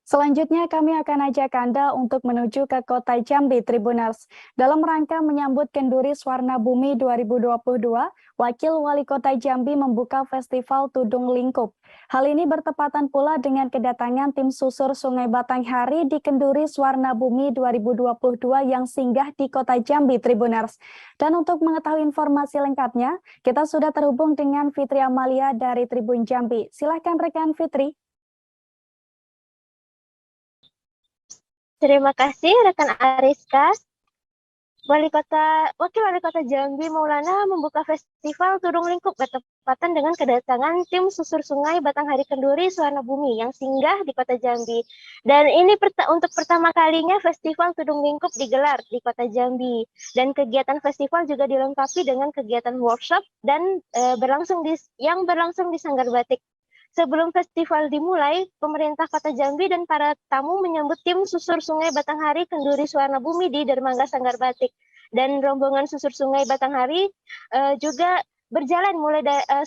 Selanjutnya kami akan ajak Anda untuk menuju ke kota Jambi Tribuners. Dalam rangka menyambut Kenduris Warna Bumi 2022, Wakil Wali Kota Jambi membuka Festival Tudung Lingkup. Hal ini bertepatan pula dengan kedatangan tim susur Sungai Batanghari di Kenduris Warna Bumi 2022 yang singgah di kota Jambi Tribuners. Dan untuk mengetahui informasi lengkapnya, kita sudah terhubung dengan Fitri Amalia dari Tribun Jambi. Silakan rekan Fitri. Terima kasih rekan Ariska. Wakil Wali Kota Jambi Maulana membuka Festival Tudung Lingkup bertepatan dengan kedatangan tim susur sungai Batanghari Kenduris Warna Bumi yang singgah di Kota Jambi. Dan ini untuk pertama kalinya Festival Tudung Lingkup digelar di Kota Jambi. Dan kegiatan festival juga dilengkapi dengan kegiatan workshop dan berlangsung di Sanggar Batik. Sebelum festival dimulai, pemerintah Kota Jambi dan para tamu menyambut tim susur sungai Batanghari Kenduris Warna Bumi di Dermaga Sanggar Batik. Dan rombongan susur sungai Batanghari juga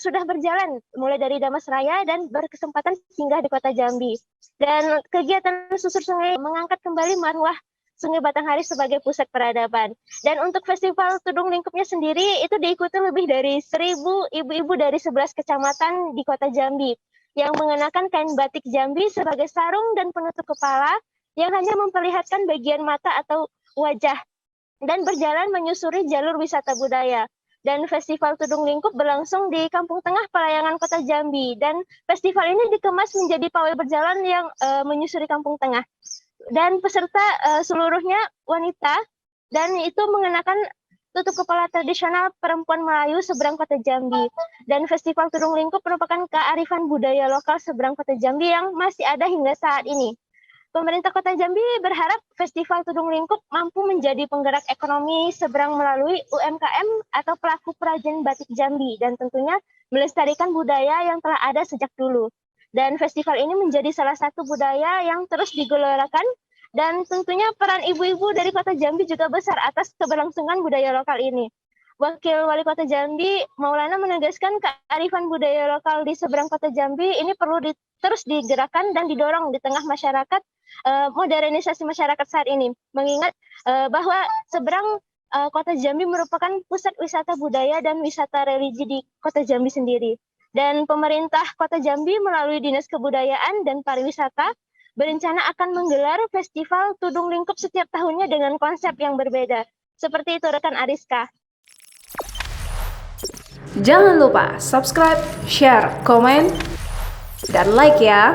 sudah berjalan mulai dari Damas Raya dan berkesempatan singgah di Kota Jambi. Dan kegiatan susur sungai mengangkat kembali marwah Sungai Batanghari sebagai pusat peradaban. Dan untuk festival Tudung Lingkupnya sendiri itu diikuti lebih dari 1.000 ibu-ibu dari 11 kecamatan di Kota Jambi yang mengenakan kain batik Jambi sebagai sarung dan penutup kepala yang hanya memperlihatkan bagian mata atau wajah dan berjalan menyusuri jalur wisata budaya. Dan Festival Tudung Lingkup berlangsung di Kampung Tengah Pelayangan Kota Jambi dan festival ini dikemas menjadi pawai berjalan yang menyusuri Kampung Tengah. Dan peserta seluruhnya wanita dan itu mengenakan tutup kepala tradisional perempuan Melayu seberang Kota Jambi. Dan Festival Tudung Lingkup merupakan kearifan budaya lokal seberang Kota Jambi yang masih ada hingga saat ini. Pemerintah Kota Jambi berharap Festival Tudung Lingkup mampu menjadi penggerak ekonomi seberang melalui UMKM atau pelaku perajin batik Jambi dan tentunya melestarikan budaya yang telah ada sejak dulu. Dan festival ini menjadi salah satu budaya yang terus digelorakan dan tentunya peran ibu-ibu dari Kota Jambi juga besar atas keberlangsungan budaya lokal ini. Wakil Wali Kota Jambi Maulana menegaskan kearifan budaya lokal di seberang Kota Jambi ini perlu terus digerakkan dan didorong di tengah masyarakat, modernisasi masyarakat saat ini. Mengingat bahwa seberang Kota Jambi merupakan pusat wisata budaya dan wisata religi di Kota Jambi sendiri. Dan pemerintah Kota Jambi melalui Dinas Kebudayaan dan Pariwisata berencana akan menggelar Festival Tudung Lingkup setiap tahunnya dengan konsep yang berbeda. Seperti itu rekan Ariska. Jangan lupa subscribe, share, komen, dan like ya.